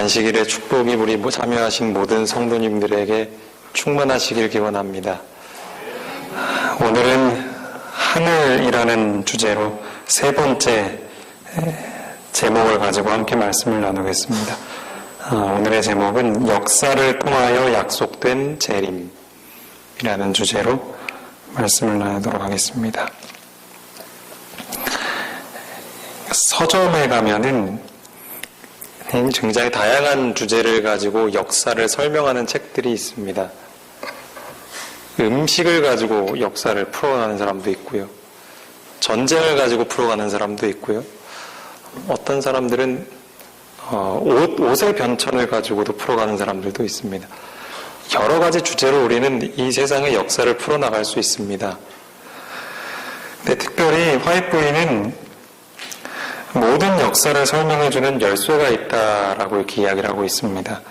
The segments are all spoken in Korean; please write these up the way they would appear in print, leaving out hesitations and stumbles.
안식일의 축복이 우리 참여하신 모든 성도님들에게 충만하시길 기원합니다. 오늘은 하늘이라는 주제로 세 번째 제목을 가지고 함께 말씀을 나누겠습니다. 오늘의 제목은 역사를 통하여 약속된 재림이라는 주제로 말씀을 나누도록 하겠습니다. 서점에 가면은 굉장히 다양한 주제를 가지고 역사를 설명하는 책들이 있습니다. 음식을 가지고 역사를 풀어가는 사람도 있고요. 전쟁을 가지고 풀어가는 사람도 있고요. 어떤 사람들은 옷의 변천을 가지고도 풀어가는 사람들도 있습니다. 여러 가지 주제로 우리는 이 세상의 역사를 풀어나갈 수 있습니다. 근데 특별히 화이트보이는 모든 역사를 설명해주는 열쇠가 있다라고 이렇게 이야기를 하고 있습니다.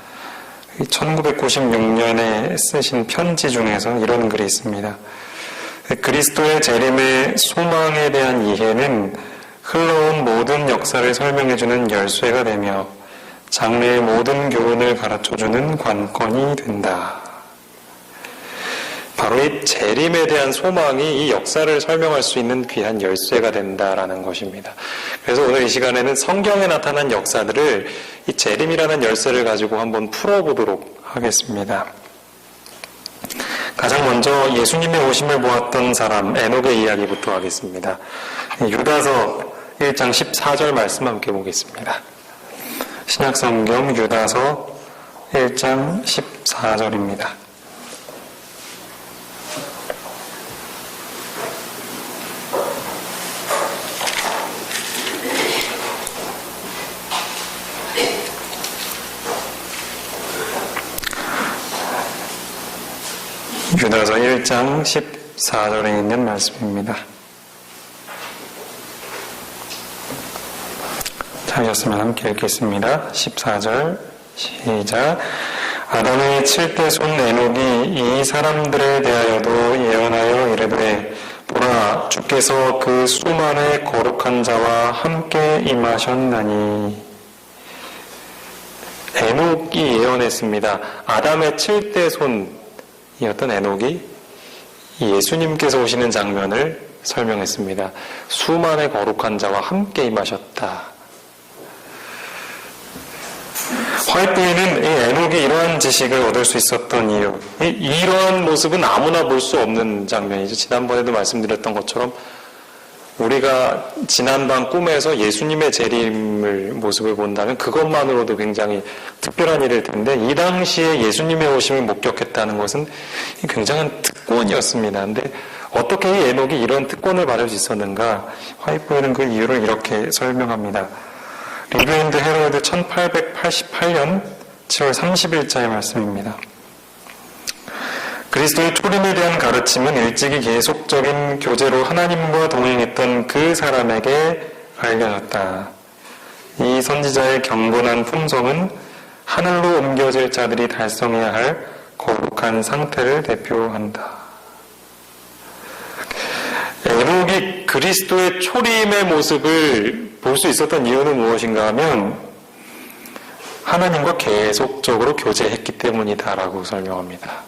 1996년에 쓰신 편지 중에서 이런 글이 있습니다. 그리스도의 재림의 소망에 대한 이해는 흘러온 모든 역사를 설명해주는 열쇠가 되며 장래의 모든 교훈을 가르쳐주는 관건이 된다. 바로 이 재림에 대한 소망이 이 역사를 설명할 수 있는 귀한 열쇠가 된다라는 것입니다. 그래서 오늘 이 시간에는 성경에 나타난 역사들을 이 재림이라는 열쇠를 가지고 한번 풀어보도록 하겠습니다. 가장 먼저 예수님의 오심을 보았던 사람 에녹의 이야기부터 하겠습니다. 유다서 1장 14절 말씀 함께 보겠습니다. 신약성경 유다서 1장 14절입니다. 유다서 1장 14절에 있는 말씀입니다. 자였으면 함께 읽겠습니다. 14절 시작. 아담의 7대 손 에녹이 이 사람들에 대하여도 예언하여 이르되 보라 주께서 그 수만의 거룩한 자와 함께 임하셨나니. 에녹이 예언했습니다. 아담의 7대 손이었던 에녹이 예수님께서 오시는 장면을 설명했습니다. 수만의 거룩한 자와 함께 임하셨다. 화이트보이는 이 에녹이 이러한 지식을 얻을 수 있었던 이유, 이러한 모습은 아무나 볼 수 없는 장면이죠. 지난번에도 말씀드렸던 것처럼 우리가 지난밤 꿈에서 예수님의 재림을 모습을 본다면 그것만으로도 굉장히 특별한 일일 텐데 이 당시에 예수님의 오심을 목격했다는 것은 굉장한 특권이었습니다. 근데 어떻게 이 에녹이 이런 특권을 받을 수 있었는가? 화이트보이는 그 이유를 이렇게 설명합니다. 리뷰 앤드 헤럴드 1888년 7월 30일자의 말씀입니다. 그리스도의 초림에 대한 가르침은 일찍이 계속적인 교제로 하나님과 동행했던 그 사람에게 알려졌다. 이 선지자의 경건한 품성은 하늘로 옮겨질 자들이 달성해야 할 거룩한 상태를 대표한다. 에녹이 그리스도의 초림의 모습을 볼 수 있었던 이유는 무엇인가 하면 하나님과 계속적으로 교제했기 때문이다라고 설명합니다.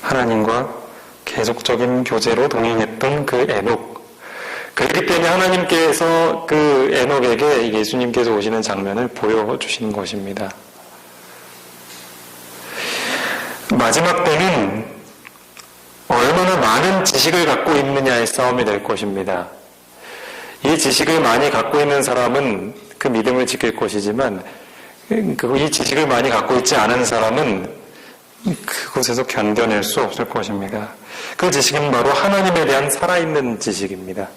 하나님과 계속적인 교제로 동행했던 그 에녹. 그렇기 때문에 하나님께서 그 에녹에게 예수님께서 오시는 장면을 보여주신 것입니다. 마지막 때는 얼마나 많은 지식을 갖고 있느냐의 싸움이 될 것입니다. 이 지식을 많이 갖고 있는 사람은 그 믿음을 지킬 것이지만 이 지식을 많이 갖고 있지 않은 사람은 그곳에서 견뎌낼 수 없을 것입니다. 그 지식은 바로 하나님에 대한 살아있는 지식입니다.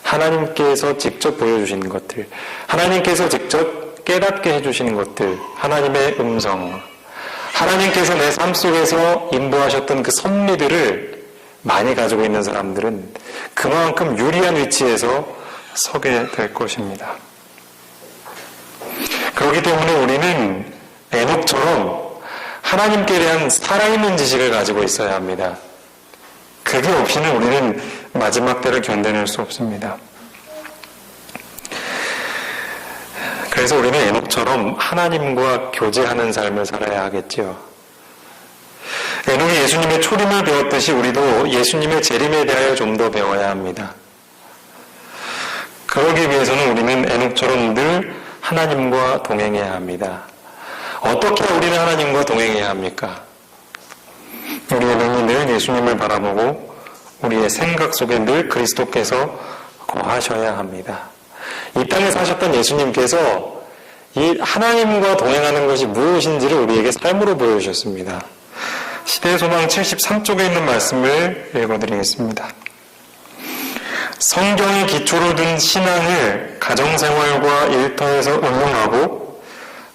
하나님께서 직접 보여주시는 것들, 하나님께서 직접 깨닫게 해주시는 것들, 하나님의 음성, 하나님께서 내 삶 속에서 인도하셨던 그 섭리들을 많이 가지고 있는 사람들은 그만큼 유리한 위치에서 서게 될 것입니다. 그렇기 때문에 우리는 에녹처럼 하나님께 대한 살아있는 지식을 가지고 있어야 합니다. 그게 없이는 우리는 마지막 때를 견뎌낼 수 없습니다. 그래서 우리는 에녹처럼 하나님과 교제하는 삶을 살아야 하겠지요. 에녹이 예수님의 초림을 배웠듯이 우리도 예수님의 재림에 대하여 좀 더 배워야 합니다. 그러기 위해서는 우리는 에녹처럼 늘 하나님과 동행해야 합니다. 어떻게 우리는 하나님과 동행해야 합니까? 우리 에녹이 늘 예수님을 바라보고 우리의 생각 속에 늘 그리스도께서 거하셔야 합니다. 이 땅에 사셨던 예수님께서 이 하나님과 동행하는 것이 무엇인지를 우리에게 삶으로 보여주셨습니다. 시대소망 73쪽에 있는 말씀을 읽어드리겠습니다. 성경의 기초를 둔 신앙을 가정생활과 일터에서 응용하고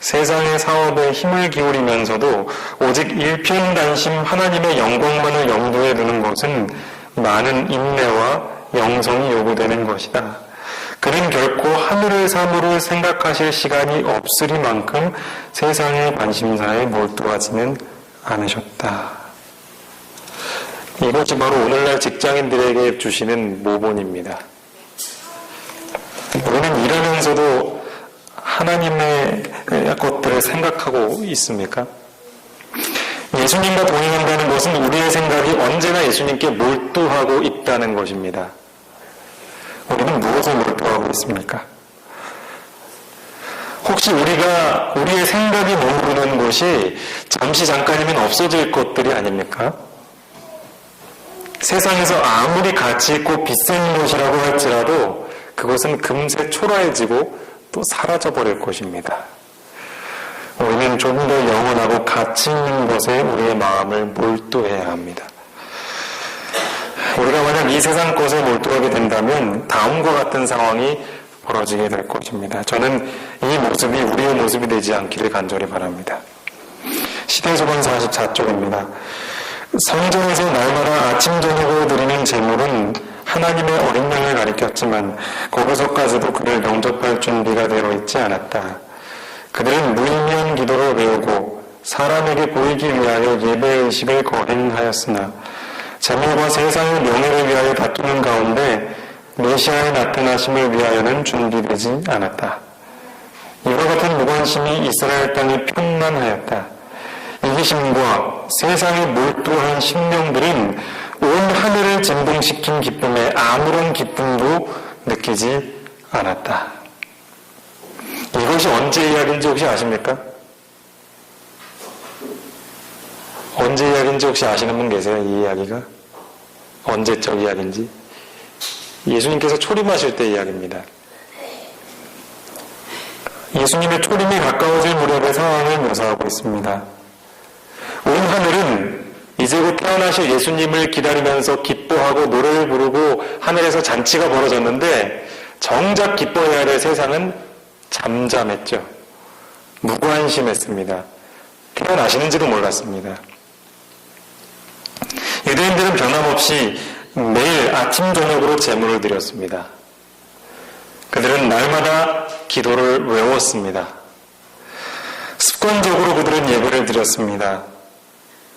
세상의 사업에 힘을 기울이면서도 오직 일편단심 하나님의 영광만을 염두에 두는 것은 많은 인내와 영성이 요구되는 것이다. 그는 결코 하늘의 사물을 생각하실 시간이 없으리만큼 세상의 관심사에 몰두하지는 않으셨다. 이것이 바로 오늘날 직장인들에게 주시는 모본입니다. 우리는 일하면서도 하나님의 것들을 생각하고 있습니까? 예수님과 동행한다는 것은 우리의 생각이 언제나 예수님께 몰두하고 있다는 것입니다. 우리는 무엇에 몰두하고 있습니까? 혹시 우리가 우리의 생각이 머무르는 것이 잠시 잠깐이면 없어질 것들이 아닙니까? 세상에서 아무리 가치 있고 비싼 것이라고 할지라도 그것은 금세 초라해지고 또 사라져버릴 것입니다. 우리는 좀 더 영원하고 가치 있는 것에 우리의 마음을 몰두해야 합니다. 우리가 만약 이 세상 것에 몰두하게 된다면 다음과 같은 상황이 벌어지게 될 것입니다. 저는 이 모습이 우리의 모습이 되지 않기를 간절히 바랍니다. 시대소망 44쪽입니다. 성전에서 날마다 아침 저녁으로 드리는 제물은 하나님의 어린 양을 가리켰지만 거기서까지도 그를 영접할 준비가 되어 있지 않았다. 그들은 무의미한 기도를 배우고 사람에게 보이기 위하여 예배의식을 거행하였으나 재물과 세상의 명예를 위하여 다투는 가운데 메시아의 나타나심을 위하여는 준비되지 않았다. 이와 같은 무관심이 이스라엘 땅에 편만하였다. 이기심과 세상에 몰두한 심령들은 온 하늘을 진동시킨 기쁨에 아무런 기쁨도 느끼지 않았다. 이것이 언제 이야기인지 혹시 아십니까? 언제 이야기인지 혹시 아시는 분 계세요? 이 이야기가? 언제적 이야기인지? 예수님께서 초림하실 때 이야기입니다. 예수님의 초림이 가까워질 무렵의 상황을 묘사하고 있습니다. 온 하늘은 이제 곧 태어나실 예수님을 기다리면서 기뻐하고 노래를 부르고 하늘에서 잔치가 벌어졌는데 정작 기뻐해야 될 세상은 잠잠했죠. 무관심했습니다. 태어나시는지도 몰랐습니다. 유대인들은 변함없이 매일 아침 저녁으로 제물을 드렸습니다. 그들은 날마다 기도를 외웠습니다. 습관적으로 그들은 예배를 드렸습니다.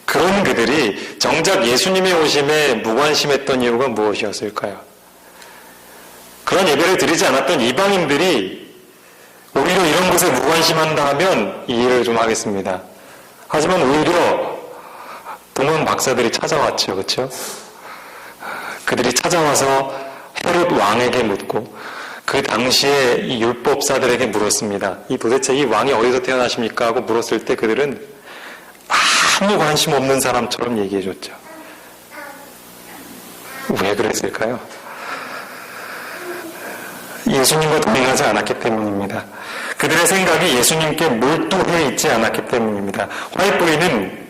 그런 그들이 정작 예수님의 오심에 무관심했던 이유가 무엇이었을까요? 그런 예배를 드리지 않았던 이방인들이 오히려 이런 것에 무관심한다 하면 이해를 좀 하겠습니다. 하지만 오히려 동원 박사들이 찾아왔죠. 그렇죠? 그들이 찾아와서 헤롯 왕에게 묻고 그 당시에 이 율법사들에게 물었습니다. 도대체 이 왕이 어디서 태어나십니까? 하고 물었을 때 그들은 아무 관심 없는 사람처럼 얘기해줬죠. 왜 그랬을까요? 예수님과 동행하지 않았기 때문입니다. 그들의 생각이 예수님께 몰두해 있지 않았기 때문입니다. 화이트보이는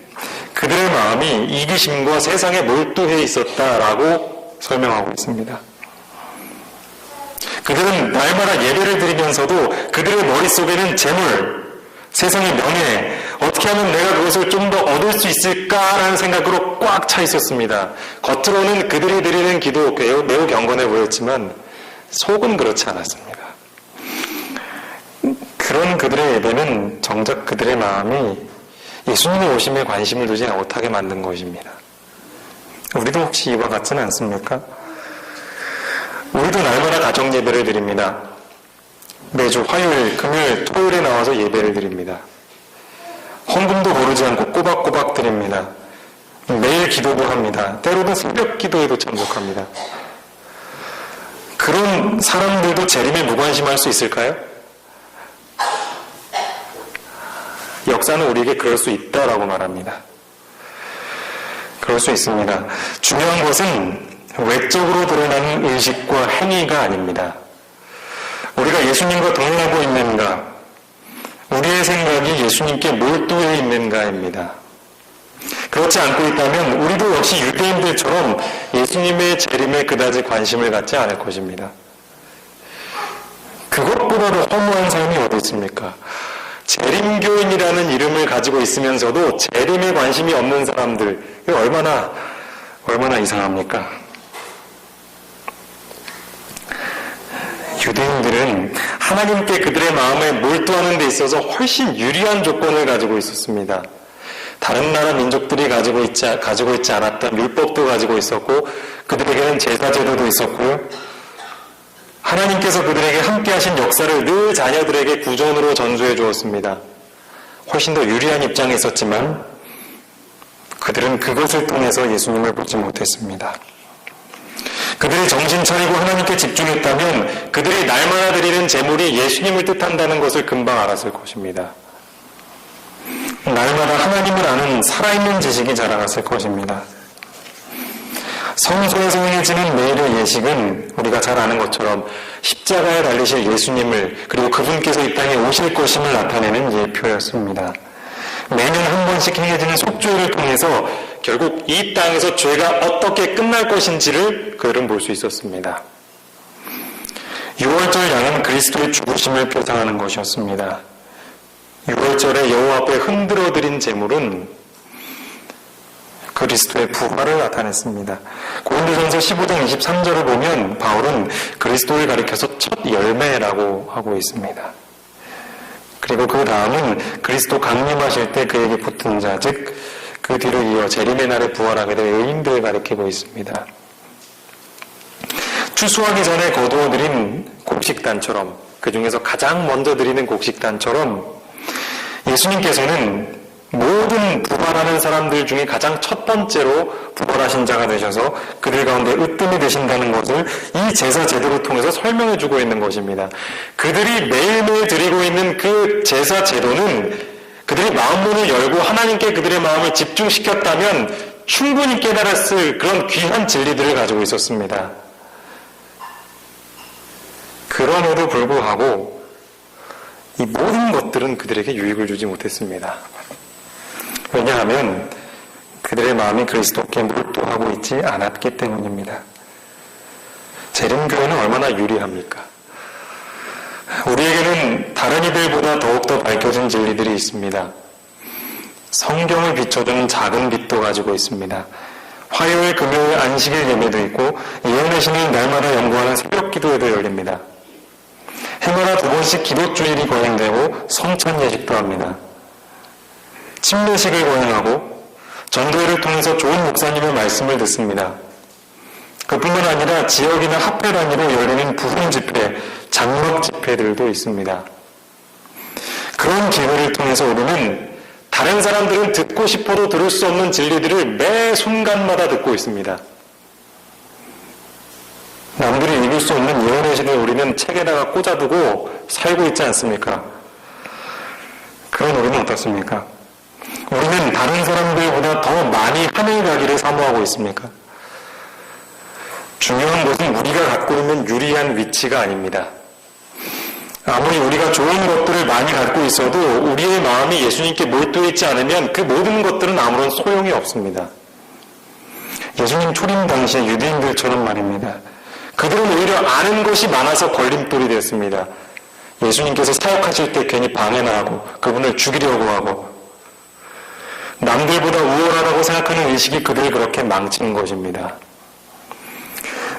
그들의 마음이 이기심과 세상에 몰두해 있었다라고 설명하고 있습니다. 그들은 날마다 예배를 드리면서도 그들의 머릿속에는 재물, 세상의 명예, 어떻게 하면 내가 그것을 좀 더 얻을 수 있을까라는 생각으로 꽉 차 있었습니다. 겉으로는 그들이 드리는 기도 매우 경건해 보였지만 속은 그렇지 않았습니다. 그런 그들의 예배는 정작 그들의 마음이 예수님의 오심에 관심을 두지 못하게 만든 것입니다. 우리도 혹시 이와 같지는 않습니까? 우리도 날마다 가정 예배를 드립니다. 매주 화요일, 금요일, 토요일에 나와서 예배를 드립니다. 헌금도 고르지 않고 꼬박꼬박 드립니다. 매일 기도도 합니다. 때로는 새벽 기도에도 참석합니다. 그런 사람들도 재림에 무관심할 수 있을까요? 역사는 우리에게 그럴 수 있다라고 말합니다. 그럴 수 있습니다. 중요한 것은 외적으로 드러나는 의식과 행위가 아닙니다. 우리가 예수님과 동행하고 있는가, 우리의 생각이 예수님께 몰두해 있는가입니다. 그렇지 않고 있다면 우리도 역시 유대인들처럼 예수님의 재림에 그다지 관심을 갖지 않을 것입니다. 그것보다도 허무한 삶이 어디 있습니까? 재림교인이라는 이름을 가지고 있으면서도 재림에 관심이 없는 사람들, 얼마나 이상합니까? 유대인들은 하나님께 그들의 마음에 몰두하는 데 있어서 훨씬 유리한 조건을 가지고 있었습니다. 다른 나라 민족들이 가지고 있지 않았던 율법도 가지고 있었고, 그들에게는 제사제도도 있었고요. 하나님께서 그들에게 함께 하신 역사를 늘 자녀들에게 구전으로 전수해 주었습니다. 훨씬 더 유리한 입장에 있었지만 그들은 그것을 통해서 예수님을 보지 못했습니다. 그들이 정신 차리고 하나님께 집중했다면 그들이 날마다 드리는 제물이 예수님을 뜻한다는 것을 금방 알았을 것입니다. 날마다 하나님을 아는 살아있는 지식이 자라났을 것입니다. 성소에서 행해지는 매일의 예식은 우리가 잘 아는 것처럼 십자가에 달리실 예수님을, 그리고 그분께서 이 땅에 오실 것임을 나타내는 예표였습니다. 매년 한 번씩 행해지는 속죄를 통해서 결국 이 땅에서 죄가 어떻게 끝날 것인지를 그들은 볼 수 있었습니다. 유월절 양은 그리스도의 죽으심을 표상하는 것이었습니다. 유월절에 여호와 앞에 흔들어 드린 제물은 그리스도의 부활을 나타냈습니다. 고린도전서 15장 23절을 보면 바울은 그리스도를 가리켜서 첫 열매라고 하고 있습니다. 그리고 그 다음은 그리스도 강림하실 때 그에게 붙은 자, 즉 그 뒤로 이어 재림의 날에 부활하게 될 의인들을 가리키고 있습니다. 추수하기 전에 거두어드린 곡식단처럼, 그 중에서 가장 먼저 드리는 곡식단처럼 예수님께서는 모든 부활하는 사람들 중에 가장 첫 번째로 부활하신 자가 되셔서 그들 가운데 으뜸이 되신다는 것을 이 제사 제도를 통해서 설명해 주고 있는 것입니다. 그들이 매일매일 드리고 있는 그 제사 제도는 그들이 마음문을 열고 하나님께 그들의 마음을 집중시켰다면 충분히 깨달았을 그런 귀한 진리들을 가지고 있었습니다. 그럼에도 불구하고 이 모든 것들은 그들에게 유익을 주지 못했습니다. 왜냐하면 그들의 마음이 그리스도께 몰두하고 있지 않았기 때문입니다. 재림교회는 얼마나 유리합니까? 우리에게는 다른 이들보다 더욱더 밝혀진 진리들이 있습니다. 성경을 비춰주는 작은 빛도 가지고 있습니다. 화요일, 금요일 안식일 예배도 있고 예언의 신을 날마다 연구하는 새벽 기도회도 열립니다. 해마다 2번씩 기도주일이 거행되고 성찬 예식도 합니다. 침례식을 거행하고 전도회를 통해서 좋은 목사님의 말씀을 듣습니다. 그뿐만 아니라 지역이나 합회 단위로 열리는 부흥 집회, 장막 집회들도 있습니다. 그런 기회를 통해서 우리는 다른 사람들은 듣고 싶어도 들을 수 없는 진리들을 매 순간마다 듣고 있습니다. 남들이 읽을 수 없는 예언의 신을 우리는 책에다가 꽂아두고 살고 있지 않습니까? 그런 우리는 어떻습니까? 우리는 다른 사람들보다 더 많이 하늘 가기를 사모하고 있습니까? 중요한 것은 우리가 갖고 있는 유리한 위치가 아닙니다. 아무리 우리가 좋은 것들을 많이 갖고 있어도 우리의 마음이 예수님께 몰두해 있지 않으면 그 모든 것들은 아무런 소용이 없습니다. 예수님 초림 당시에 유대인들처럼 말입니다. 그들은 오히려 아는 것이 많아서 걸림돌이 됐습니다. 예수님께서 사역하실 때 괜히 방해나 하고 그분을 죽이려고 하고 남들보다 우월하다고 생각하는 의식이 그들을 그렇게 망치는 것입니다.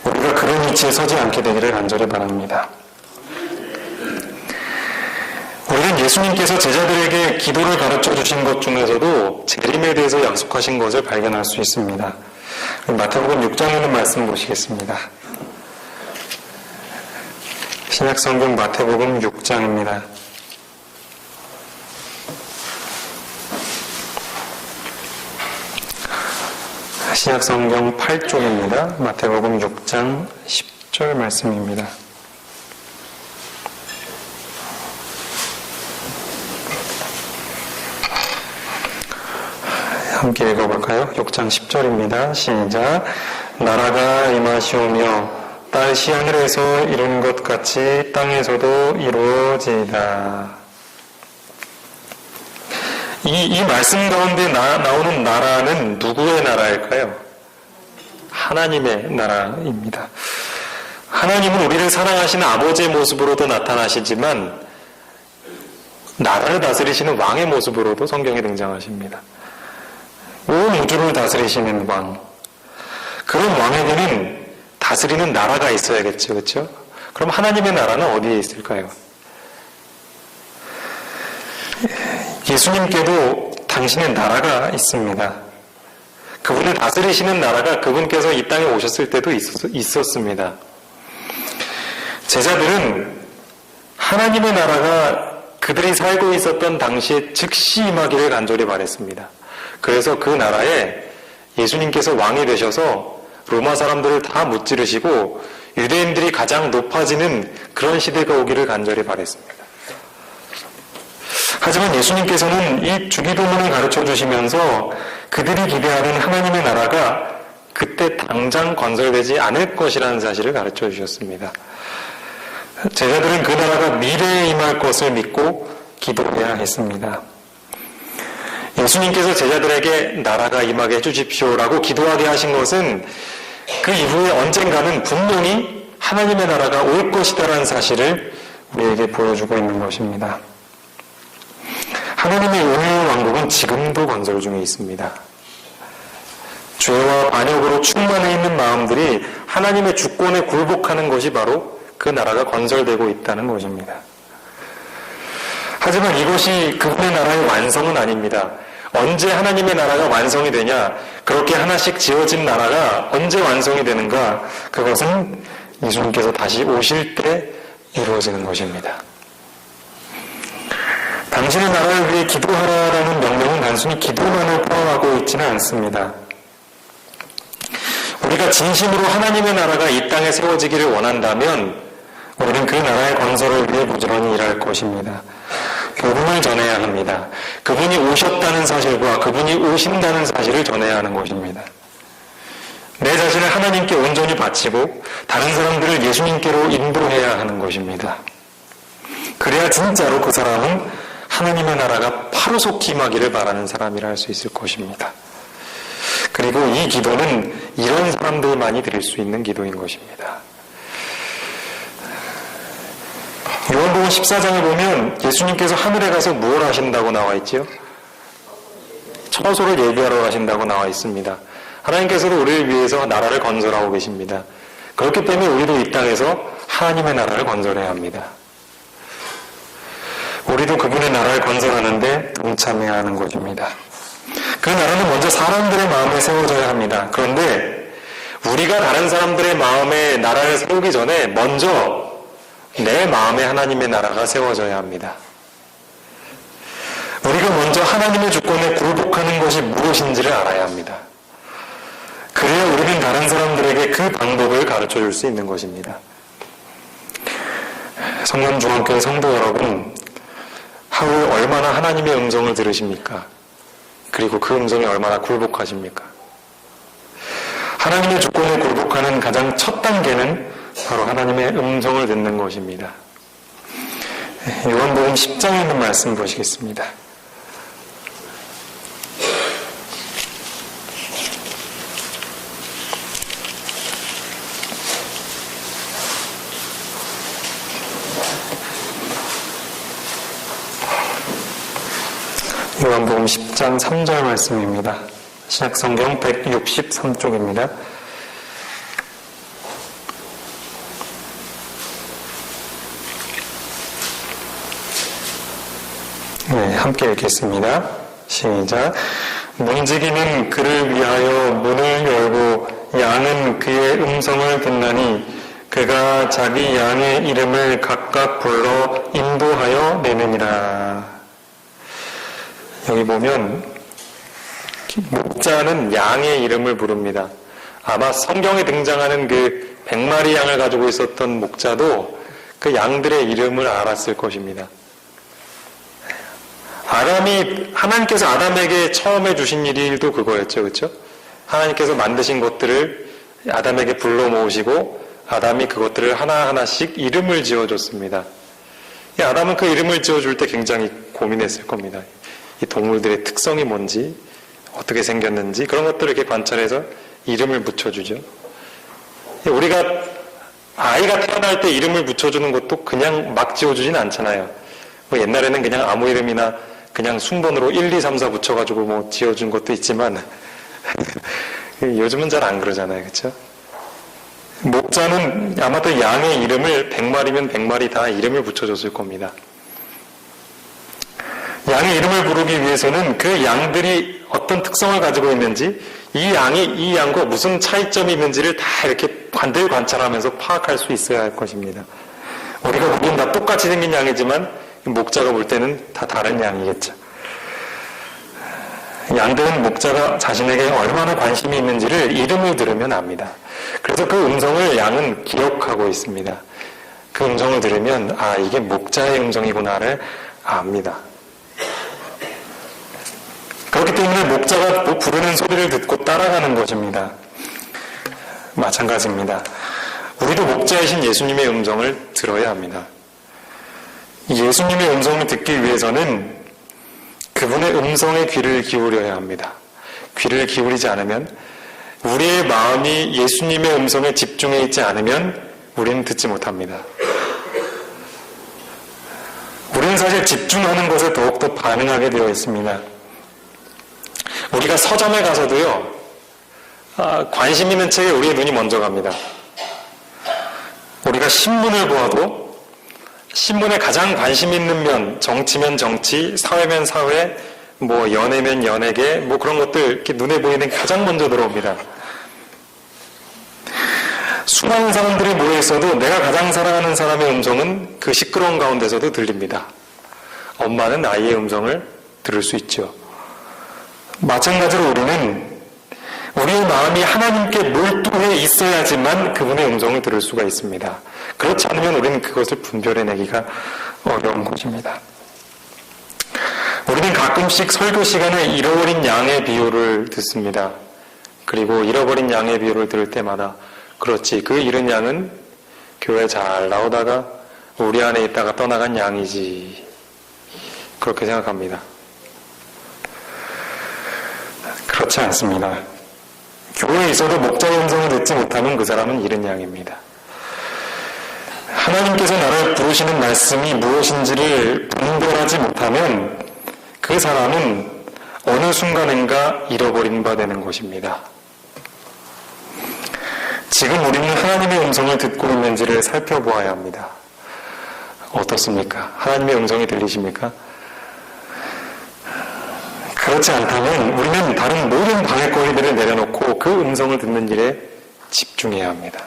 우리가 그런 위치에 서지 않게 되기를 간절히 바랍니다. 우리는 예수님께서 제자들에게 기도를 가르쳐 주신 것 중에서도 재림에 대해서 약속하신 것을 발견할 수 있습니다. 마태복음 6장에 있는 말씀 보시겠습니다. 신약성경 마태복음 6장입니다. 신약성경 8쪽입니다. 마태복음 6장 10절 말씀입니다. 함께 읽어볼까요? 6장 10절입니다. 시작. 나라가 임하시오며 다시 하늘에서 이룬 것 같이 땅에서도 이루어지이다. 이 말씀 가운데 나오는 나라는 누구의 나라일까요? 하나님의 나라입니다. 하나님은 우리를 사랑하시는 아버지의 모습으로도 나타나시지만 나라를 다스리시는 왕의 모습으로도 성경에 등장하십니다. 온 우주를 다스리시는 왕. 그런 왕에게는 다스리는 나라가 있어야겠죠. 그렇죠? 그럼 하나님의 나라는 어디에 있을까요? 예수님께도 당신의 나라가 있습니다. 그분을 다스리시는 나라가 그분께서 이 땅에 오셨을 때도 있었습니다. 제자들은 하나님의 나라가 그들이 살고 있었던 당시에 즉시 임하기를 간절히 바랬습니다. 그래서 그 나라에 예수님께서 왕이 되셔서 로마 사람들을 다 무찌르시고 유대인들이 가장 높아지는 그런 시대가 오기를 간절히 바랬습니다. 하지만 예수님께서는 이 주기도문을 가르쳐 주시면서 그들이 기대하는 하나님의 나라가 그때 당장 건설되지 않을 것이라는 사실을 가르쳐 주셨습니다. 제자들은 그 나라가 미래에 임할 것을 믿고 기도해야 했습니다. 예수님께서 제자들에게 나라가 임하게 해주십시오라고 기도하게 하신 것은 그 이후에 언젠가는 분명히 하나님의 나라가 올 것이다라는 사실을 우리에게 보여주고 있는 것입니다. 하나님의 은혜의 왕국은 지금도 건설 중에 있습니다. 죄와 반역으로 충만해 있는 마음들이 하나님의 주권에 굴복하는 것이 바로 그 나라가 건설되고 있다는 것입니다. 하지만 이것이 그분의 나라의 완성은 아닙니다. 언제 하나님의 나라가 완성이 되냐? 그렇게 하나씩 지어진 나라가 언제 완성이 되는가? 그것은 예수님께서 다시 오실 때 이루어지는 것입니다. 당신의 나라를 위해 기도하라라는 명령은 단순히 기도만을 포함하고 있지는 않습니다. 우리가 진심으로 하나님의 나라가 이 땅에 세워지기를 원한다면 우리는 그 나라의 건설을 위해 부지런히 일할 것입니다. 복음을 전해야 합니다. 그분이 오셨다는 사실과 그분이 오신다는 사실을 전해야 하는 것입니다. 내 자신을 하나님께 온전히 바치고 다른 사람들을 예수님께로 인도해야 하는 것입니다. 그래야 진짜로 그 사람은 하나님의 나라가 파로속히 임하기를 바라는 사람이라 할 수 있을 것입니다. 그리고 이 기도는 이런 사람들만이 드릴 수 있는 기도인 것입니다. 요한복음 14장에 보면 예수님께서 하늘에 가서 무엇을 하신다고 나와 있지요? 처소를 예비하러 가신다고 나와 있습니다. 하나님께서도 우리를 위해서 나라를 건설하고 계십니다. 그렇기 때문에 우리도 이 땅에서 하나님의 나라를 건설해야 합니다. 우리도 그분의 나라를 건설하는데 동참해야 하는 것입니다. 그 나라는 먼저 사람들의 마음에 세워져야 합니다. 그런데 우리가 다른 사람들의 마음에 나라를 세우기 전에 먼저 내 마음에 하나님의 나라가 세워져야 합니다. 우리가 먼저 하나님의 주권에 굴복하는 것이 무엇인지를 알아야 합니다. 그래야 우리는 다른 사람들에게 그 방법을 가르쳐 줄 수 있는 것입니다. 성남중앙교회 성도 여러분, 하루 얼마나 하나님의 음성을 들으십니까? 그리고 그 음성에 얼마나 굴복하십니까? 하나님의 주권에 굴복하는 가장 첫 단계는 바로 하나님의 음성을 듣는 것입니다. 요한복음 10장에 있는 말씀 보시겠습니다. 요한복음 10장 3절 말씀입니다. 신약성경 163쪽입니다. 네, 함께 읽겠습니다. 시작. 문지기는 그를 위하여 문을 열고 양은 그의 음성을 듣나니 그가 자기 양의 이름을 각각 불러 인도하여 내느니라. 여기 보면 목자는 양의 이름을 부릅니다. 아마 성경에 등장하는 그 100마리 양을 가지고 있었던 목자도 그 양들의 이름을 알았을 것입니다. 하나님께서 아담에게 처음에 주신 일도 그거였죠. 그렇죠? 하나님께서 만드신 것들을 아담에게 불러 모으시고 아담이 그것들을 하나하나씩 이름을 지어줬습니다. 아담은 그 이름을 지어줄 때 굉장히 고민했을 겁니다. 이 동물들의 특성이 뭔지, 어떻게 생겼는지 그런 것들을 이렇게 관찰해서 이름을 붙여주죠. 우리가 아이가 태어날 때 이름을 붙여주는 것도 그냥 막 지어주진 않잖아요. 뭐 옛날에는 그냥 아무 이름이나 그냥 순번으로 1, 2, 3, 4 붙여가지고 뭐 지어준 것도 있지만 요즘은 잘 안 그러잖아요. 그렇죠? 목자는 아마도 양의 이름을 100마리면 100마리 다 이름을 붙여줬을 겁니다. 양의 이름을 부르기 위해서는 그 양들이 어떤 특성을 가지고 있는지 이 양과 무슨 차이점이 있는지를 다 이렇게 늘 관찰하면서 파악할 수 있어야 할 것입니다. 우리가 보기엔 다 똑같이 생긴 양이지만 목자가 볼 때는 다 다른 양이겠죠. 양들은 목자가 자신에게 얼마나 관심이 있는지를 이름을 들으면 압니다. 그래서 그 음성을 양은 기억하고 있습니다. 그 음성을 들으면 이게 목자의 음성이구나를 압니다. 그렇기 때문에 목자가 부르는 소리를 듣고 따라가는 것입니다. 마찬가지입니다. 우리도 목자이신 예수님의 음성을 들어야 합니다. 예수님의 음성을 듣기 위해서는 그분의 음성에 귀를 기울여야 합니다. 귀를 기울이지 않으면 우리의 마음이 예수님의 음성에 집중해 있지 않으면 우리는 듣지 못합니다. 우리는 사실 집중하는 것에 더욱더 반응하게 되어 있습니다. 우리가 서점에 가서도요, 관심 있는 책에 우리의 눈이 먼저 갑니다. 우리가 신문을 보아도 신문에 가장 관심 있는 면, 정치면 정치, 사회면 사회, 뭐 연애면 연예계, 뭐 그런 것들 이렇게 눈에 보이는 게 가장 먼저 들어옵니다. 수많은 사람들이 모여 있어도 내가 가장 사랑하는 사람의 음성은 그 시끄러운 가운데서도 들립니다. 엄마는 아이의 음성을 들을 수 있죠. 마찬가지로 우리는 우리의 마음이 하나님께 몰두해 있어야지만 그분의 음성을 들을 수가 있습니다. 그렇지 않으면 우리는 그것을 분별해내기가 어려운 것입니다. 우리는 가끔씩 설교 시간에 잃어버린 양의 비유를 듣습니다. 그리고 잃어버린 양의 비유를 들을 때마다 그렇지, 그 잃은 양은 교회 잘 나오다가 우리 안에 있다가 떠나간 양이지, 그렇게 생각합니다. 그렇지 않습니다. 교회에 있어도 목자의 음성을 듣지 못하면 그 사람은 잃은 양입니다. 하나님께서 나를 부르시는 말씀이 무엇인지를 분별하지 못하면 그 사람은 어느 순간인가 잃어버린 바 되는 것입니다. 지금 우리는 하나님의 음성을 듣고 있는지를 살펴보아야 합니다. 어떻습니까? 하나님의 음성이 들리십니까? 그렇지 않다면 우리는 다른 모든 방해거리들을 내려놓고 그 음성을 듣는 일에 집중해야 합니다.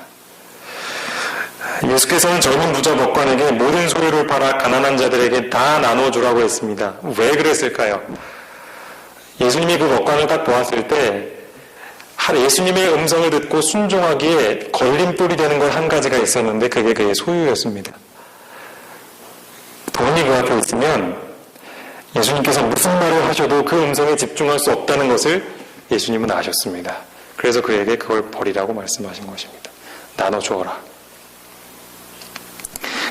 예수께서는 젊은 부자 법관에게 모든 소유를 팔아 가난한 자들에게 다 나눠주라고 했습니다. 왜 그랬을까요? 예수님이 그 법관을 딱 보았을 때 예수님의 음성을 듣고 순종하기에 걸림돌이 되는 건 한 가지가 있었는데 그게 그의 소유였습니다. 돈이 그 앞에 있으면 예수님께서 무슨 말을 하셔도 그 음성에 집중할 수 없다는 것을 예수님은 아셨습니다. 그래서 그에게 그걸 버리라고 말씀하신 것입니다. 나눠주어라.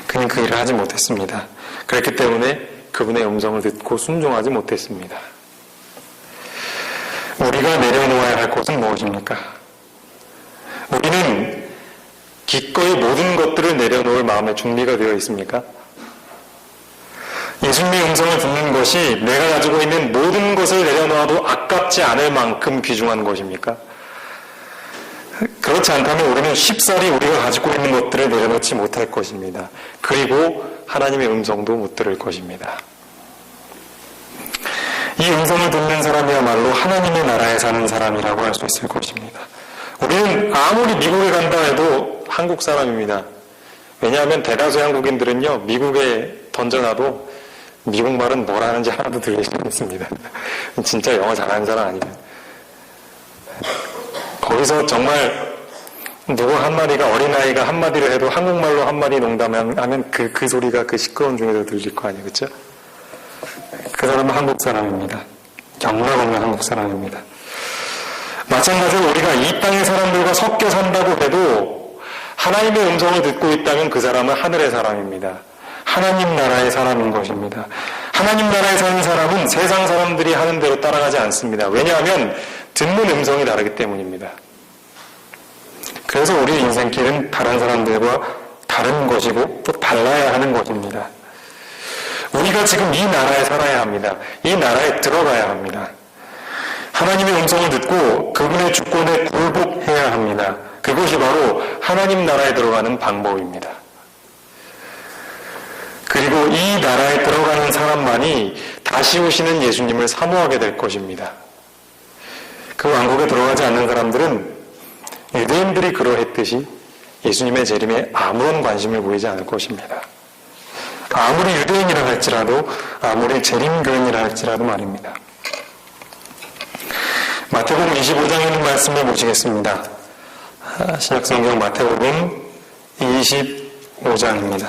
그는 그 일을 하지 못했습니다. 그렇기 때문에 그분의 음성을 듣고 순종하지 못했습니다. 우리가 내려놓아야 할 것은 무엇입니까? 우리는 기꺼이 모든 것들을 내려놓을 마음의 준비가 되어 있습니까? 예수님의 음성을 듣는 것이 내가 가지고 있는 모든 것을 내려놓아도 아깝지 않을 만큼 귀중한 것입니까? 그렇지 않다면 우리는 쉽사리 우리가 가지고 있는 것들을 내려놓지 못할 것입니다. 그리고 하나님의 음성도 못 들을 것입니다. 이 음성을 듣는 사람이야말로 하나님의 나라에 사는 사람이라고 할 수 있을 것입니다. 우리는 아무리 미국에 간다 해도 한국 사람입니다. 왜냐하면 대다수의 한국인들은요, 미국에 던져놔도 미국 말은 뭘 하는지 하나도 들리지 않습니다. 진짜 영어 잘하는 사람 아니에요. 거기서 정말 누구 한마디가, 어린아이가 한마디를 해도 한국말로 한마디 농담하면 그 소리가 그 시끄러운 중에도 들릴 거 아니에요. 그렇죠? 그 사람은 한국 사람입니다. 영락 없는 한국 사람입니다. 마찬가지로 우리가 이 땅의 사람들과 섞여 산다고 해도 하나님의 음성을 듣고 있다면 그 사람은 하늘의 사람입니다. 하나님 나라의 사람인 것입니다. 하나님 나라에 사는 사람은 세상 사람들이 하는 대로 따라가지 않습니다. 왜냐하면 듣는 음성이 다르기 때문입니다. 그래서 우리의 인생길은 다른 사람들과 다른 것이고 또 달라야 하는 것입니다. 우리가 지금 이 나라에 살아야 합니다. 이 나라에 들어가야 합니다. 하나님의 음성을 듣고 그분의 주권에 굴복해야 합니다. 그것이 바로 하나님 나라에 들어가는 방법입니다. 그리고 이 나라에 들어가는 사람만이 다시 오시는 예수님을 사모하게 될 것입니다. 그 왕국에 들어가지 않는 사람들은 유대인들이 그러했듯이 예수님의 재림에 아무런 관심을 보이지 않을 것입니다. 아무리 유대인이라 할지라도, 아무리 재림교인이라 할지라도 말입니다. 마태복음 25장에 있는 말씀을 보시겠습니다. 신약성경 마태복음 25장입니다.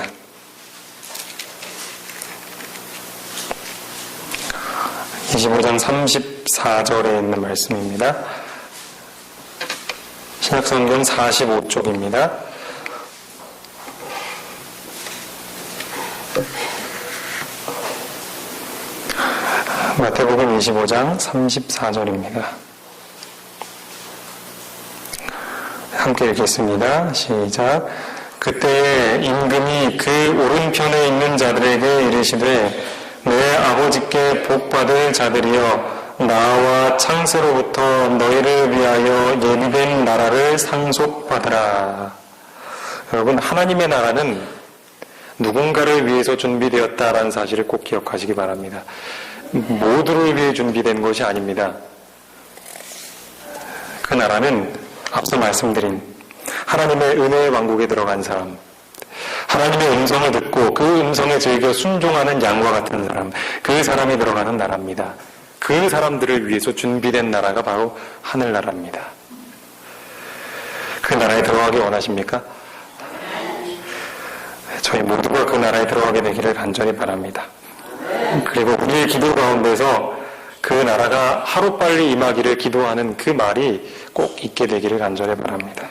25장 34절에 있는 말씀입니다. 신약성경 45쪽입니다. 마태복음 25장 34절입니다. 함께 읽겠습니다. 시작. 그때에 임금이 그 오른편에 있는 자들에게 이르시되 내 아버지께 복받을 자들이여 나와 창세로부터 너희를 위하여 예비된 나라를 상속받으라. 여러분, 하나님의 나라는 누군가를 위해서 준비되었다라는 사실을 꼭 기억하시기 바랍니다. 모두를 위해 준비된 것이 아닙니다. 그 나라는 앞서 말씀드린 하나님의 은혜의 왕국에 들어간 사람, 하나님의 음성을 듣고 그 음성에 즐겨 순종하는 양과 같은 사람, 그 사람이 들어가는 나라입니다. 그 사람들을 위해서 준비된 나라가 바로 하늘나라입니다. 그 나라에 들어가기 원하십니까? 저희 모두가 그 나라에 들어가게 되기를 간절히 바랍니다. 그리고 우리의 기도 가운데서 그 나라가 하루빨리 임하기를 기도하는 그 말이 꼭 있게 되기를 간절히 바랍니다.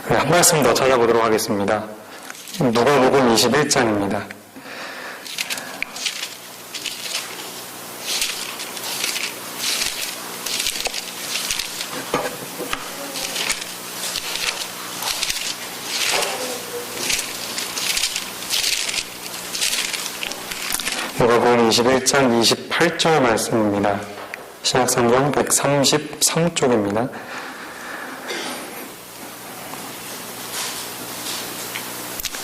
한 말씀 더 찾아보도록 하겠습니다. 누가복음 21장입니다. 누가복음 21장 28절 말씀입니다. 신약성경 133쪽입니다.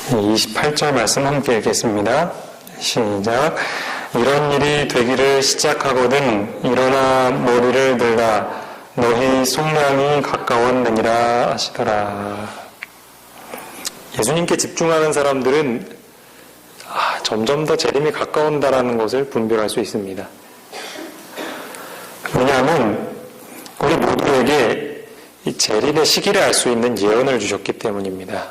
네, 28절 말씀 함께 읽겠습니다. 시작. 이런 일이 되기를 시작하거든 일어나 머리를 들라 너희 속량이 가까웠느니라 하시더라. 예수님께 집중하는 사람들은 점점 더 재림이 가까운다라는 것을 분별할 수 있습니다. 왜냐하면 우리 모두에게 이 재림의 시기를 알 수 있는 예언을 주셨기 때문입니다.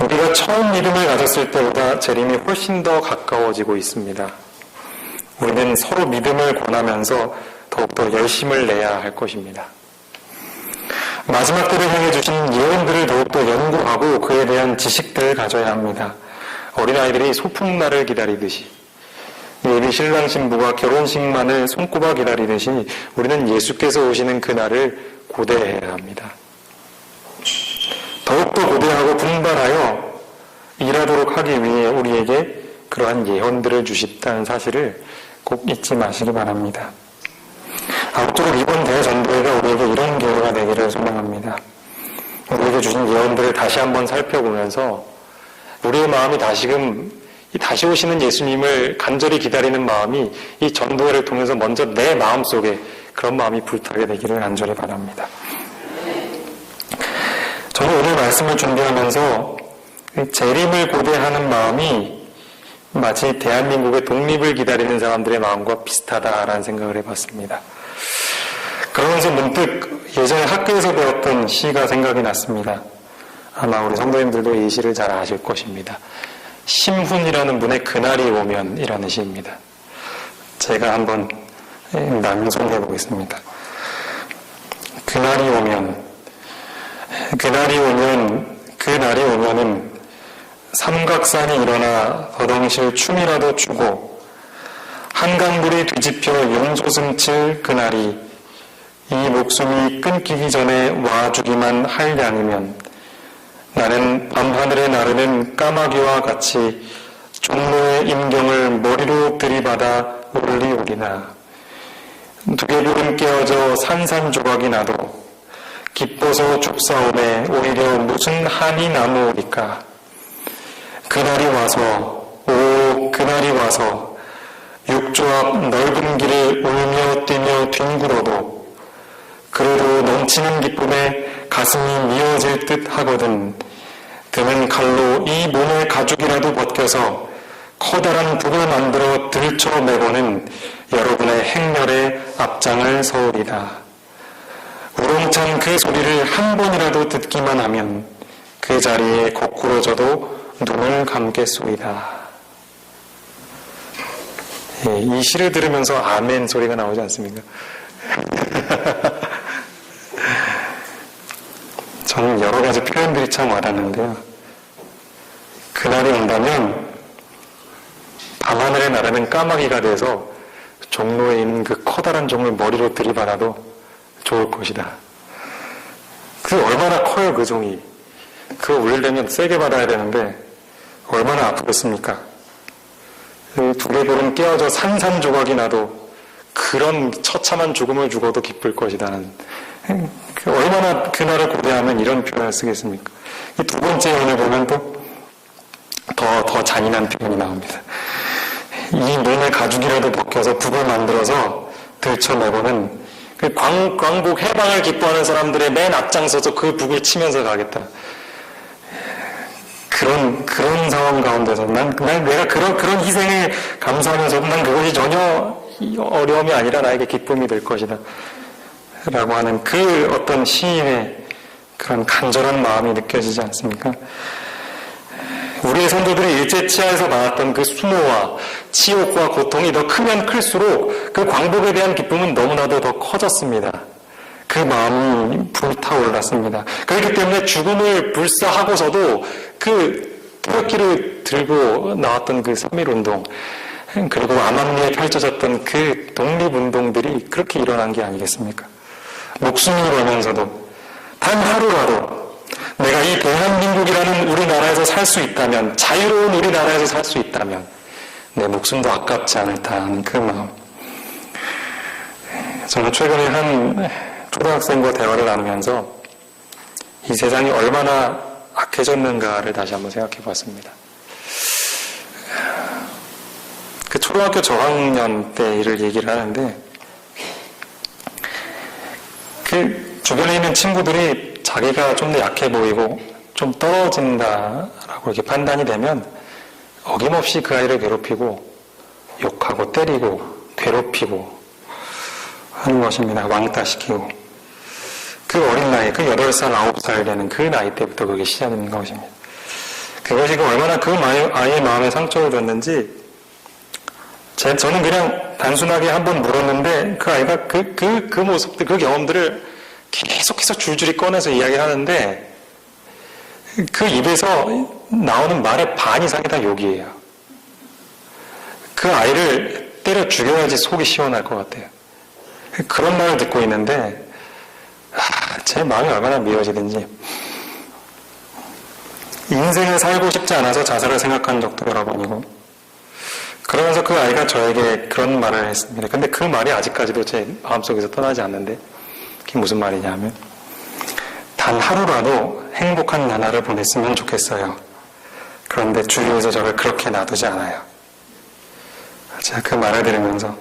우리가 처음 믿음을 가졌을 때보다 재림이 훨씬 더 가까워지고 있습니다. 우리는 서로 믿음을 권하면서 더욱더 열심을 내야 할 것입니다. 마지막 때를 향해 주신 예언들을 더욱더 연구하고 그에 대한 지식들을 가져야 합니다. 어린아이들이 소풍날을 기다리듯이 예비 신랑 신부가 결혼식만을 손꼽아 기다리듯이 우리는 예수께서 오시는 그날을 고대해야 합니다. 더욱더 고대하고 분발하여 일하도록 하기 위해 우리에게 그러한 예언들을 주셨다는 사실을 꼭 잊지 마시기 바랍니다. 앞으로 이번 대전도회가 우리에게 이런 기회가 되기를 소망합니다. 우리에게 주신 예언들을 다시 한번 살펴보면서 우리의 마음이 다시 오시는 예수님을 간절히 기다리는 마음이 이 전도회를 통해서 먼저 내 마음속에 그런 마음이 불타게 되기를 간절히 바랍니다. 저는 오늘 말씀을 준비하면서 재림을 고대하는 마음이 마치 대한민국의 독립을 기다리는 사람들의 마음과 비슷하다라는 생각을 해봤습니다. 그러면서 문득 예전에 학교에서 배웠던 시가 생각이 났습니다. 아마 우리 성도님들도 이 시를 잘 아실 것입니다. 심훈이라는 분의 그날이 오면이라는 시입니다. 제가 한번 낭송해 보겠습니다. 그날이 오면, 그날이 오면은 삼각산이 일어나 더덩실 춤이라도 추고 한강물이 뒤집혀 용조승칠 그날이 이 목숨이 끊기기 전에 와주기만 할 양이면 나는 밤하늘에 나르는 까마귀와 같이 종로의 임경을 머리로 들이받아 올리오리나 두개골은 깨어져 산산조각이 나도 기뻐서 좁사오매 오히려 무슨 한이 남으오리까. 그날이 와서 그날이 와서 육조 앞 넓은 길을 울며 뛰며 뒹굴어도 그래도 넘치는 기쁨에 가슴이 미어질 듯 하거든 드는 칼로 이 몸의 가죽이라도 벗겨서 커다란 북을 만들어 들쳐매고는 여러분의 행렬에 앞장을 서오리다. 우렁찬 그 소리를 한 번이라도 듣기만 하면 그 자리에 거꾸러져도 눈을 감겠소이다. 예, 이 시를 들으면서 아멘 소리가 나오지 않습니까? 저는 여러 가지 표현들이 참 와닿는데요. 그날이 온다면 밤하늘에 나르는 까마귀가 돼서 종로에 있는 그 커다란 종을 머리로 들이받아도 좋을 것이다. 그 얼마나 커요, 그 종이. 그거 울리려면 세게 받아야 되는데 얼마나 아프겠습니까? 두개골은 깨어져 산산조각이 나도 그런 처참한 죽음을 죽어도 기쁠 것이다는, 얼마나 그날을 고대하면 이런 표현을 쓰겠습니까? 이 두 번째 예언을 보면 또 더 잔인한 표현이 나옵니다. 이 몸의 가죽이라도 벗겨서 북을 만들어서 들쳐내고는 그 광복 해방을 기뻐하는 사람들의 맨 앞장서서 그 북을 치면서 가겠다. 그런 상황 가운데서 내가 그런 희생에 감사하면서도 난 그것이 전혀 어려움이 아니라 나에게 기쁨이 될 것이다. 라고 하는 그 어떤 시인의 그런 간절한 마음이 느껴지지 않습니까? 우리의 선조들이 일제치하에서 받았던 그 수모와 치욕과 고통이 더 크면 클수록 그 광복에 대한 기쁨은 너무나도 더 커졌습니다. 그 마음이 불타올랐습니다. 그렇기 때문에 죽음을 불사하고서도 그 태극기를 들고 나왔던 그 3.1운동, 그리고 암암리에 펼쳐졌던 그 독립운동들이 그렇게 일어난 게 아니겠습니까? 목숨을 걸면서도 단 하루라도 내가 이 대한민국이라는 우리나라에서 살 수 있다면, 자유로운 우리나라에서 살 수 있다면 내 목숨도 아깝지 않을까 하는 그 마음. 저는 최근에 한 초등학생과 대화를 나누면서 이 세상이 얼마나 악해졌는가를 다시 한번 생각해 봤습니다. 그 초등학교 저학년 때 일을 얘기를 하는데, 그 주변에 있는 친구들이 자기가 좀 더 약해 보이고 좀 떨어진다라고 이렇게 판단이 되면 어김없이 그 아이를 괴롭히고 욕하고 때리고 괴롭히고 하는 것입니다. 왕따시키고. 그 어린 나이, 그 8살, 9살 되는 그 나이 때부터 그게 시작인 것입니다. 그것이 얼마나 그 아이의 마음에 상처를 줬는지 저는 그냥 단순하게 한번 물었는데 그 아이가 그 모습들, 그 경험들을 계속해서 줄줄이 꺼내서 이야기를 하는데 그 입에서 나오는 말의 반 이상이 다 욕이에요. 그 아이를 때려 죽여야지 속이 시원할 것 같아요. 그런 말을 듣고 있는데 제 마음이 얼마나 미워지든지. 인생을 살고 싶지 않아서 자살을 생각한 적도 여러 번이고, 그러면서 그 아이가 저에게 그런 말을 했습니다. 근데 그 말이 아직까지도 제 마음속에서 떠나지 않는데 그게 무슨 말이냐면, 단 하루라도 행복한 나날을 보냈으면 좋겠어요. 그런데 주위에서 저를 그렇게 놔두지 않아요. 제가 그 말을 들으면서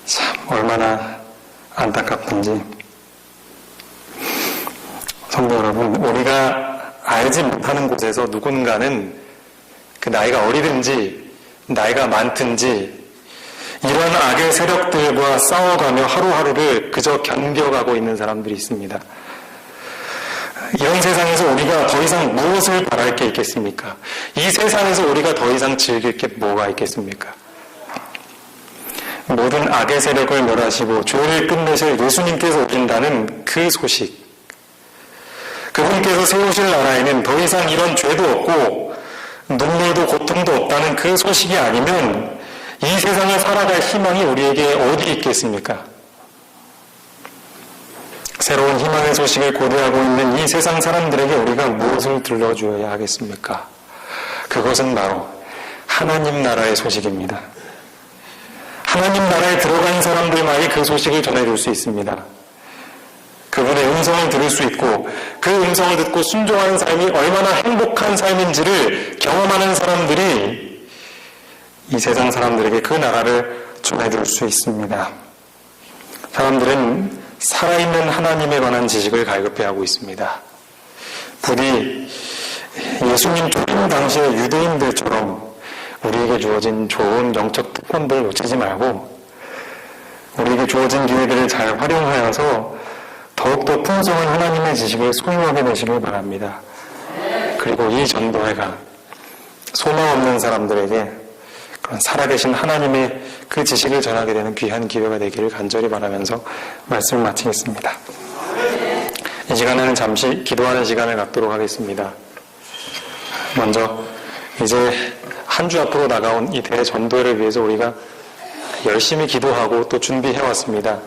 참 얼마나 안타깝던지. 성도 여러분, 우리가 알지 못하는 곳에서 누군가는 그 나이가 어리든지 나이가 많든지 이런 악의 세력들과 싸워가며 하루하루를 그저 견뎌가고 있는 사람들이 있습니다. 이런 세상에서 우리가 더 이상 무엇을 바랄 게 있겠습니까? 이 세상에서 우리가 더 이상 즐길 게 뭐가 있겠습니까? 모든 악의 세력을 멸하시고 죄를 끝내실 예수님께서 오신다는 그 소식, 그분께서 세우실 나라에는 더 이상 이런 죄도 없고 눈물도 고통도 없다는 그 소식이 아니면 이 세상에 살아갈 희망이 우리에게 어디 있겠습니까? 새로운 희망의 소식을 고대하고 있는 이 세상 사람들에게 우리가 무엇을 들려주어야 하겠습니까? 그것은 바로 하나님 나라의 소식입니다. 하나님 나라에 들어간 사람들만이 그 소식을 전해줄 수 있습니다. 그분의 음성을 들을 수 있고 그 음성을 듣고 순종하는 삶이 얼마나 행복한 삶인지를 경험하는 사람들이 이 세상 사람들에게 그 나라를 전해줄 수 있습니다. 사람들은 살아있는 하나님에 관한 지식을 갈급해하고 있습니다. 부디 예수님 초림 당시의 유대인들처럼 우리에게 주어진 좋은 영적 특권들을 놓치지 말고 우리에게 주어진 기회들을 잘 활용하여서 더욱더 풍성한 하나님의 지식을 소유하게 되시길 바랍니다. 그리고 이 전도회가 소망 없는 사람들에게 그런 살아계신 하나님의 그 지식을 전하게 되는 귀한 기회가 되기를 간절히 바라면서 말씀을 마치겠습니다. 이 시간에는 잠시 기도하는 시간을 갖도록 하겠습니다. 먼저 이제 한 주 앞으로 다가온 이 대전도회를 위해서 우리가 열심히 기도하고 또 준비해왔습니다.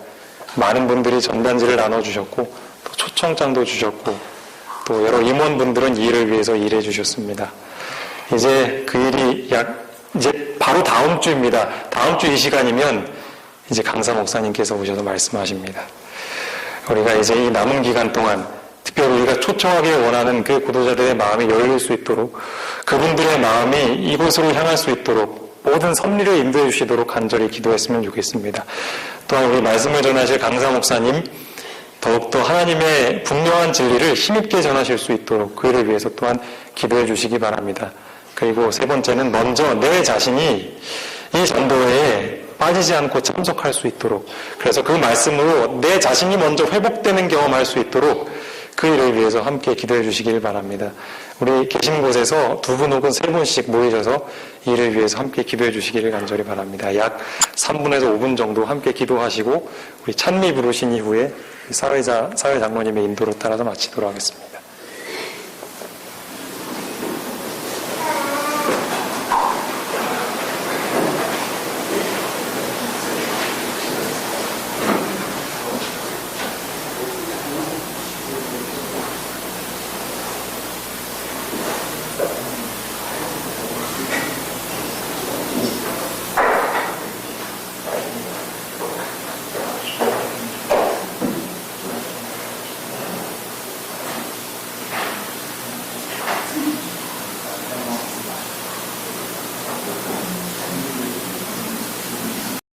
많은 분들이 전단지를 나눠주셨고 또 초청장도 주셨고 또 여러 임원분들은 이 일을 위해서 일해 주셨습니다. 이제 그 일이 이제 바로 다음 주입니다. 다음 주 이 시간이면 이제 강사 목사님께서 오셔서 말씀하십니다. 우리가 이제 이 남은 기간 동안 특별히 우리가 초청하길 원하는 그 구도자들의 마음이 열릴 수 있도록 그분들의 마음이 이곳으로 향할 수 있도록 모든 섭리를 인도해 주시도록 간절히 기도했으면 좋겠습니다. 또한 우리 말씀을 전하실 강사 목사님 더욱더 하나님의 분명한 진리를 힘있게 전하실 수 있도록 그 일을 위해서 또한 기도해 주시기 바랍니다. 그리고 세 번째는 먼저 내 자신이 이 전도회에 빠지지 않고 참석할 수 있도록 그래서 그 말씀으로 내 자신이 먼저 회복되는 경험할 수 있도록 그 일을 위해서 함께 기도해 주시길 바랍니다. 우리 계신 곳에서 2분 혹은 3분씩 모이셔서 이 일을 위해서 함께 기도해 주시기를 간절히 바랍니다. 약 3분에서 5분 정도 함께 기도하시고 우리 찬미 부르신 이후에 사회 장로님의 인도로 따라서 마치도록 하겠습니다.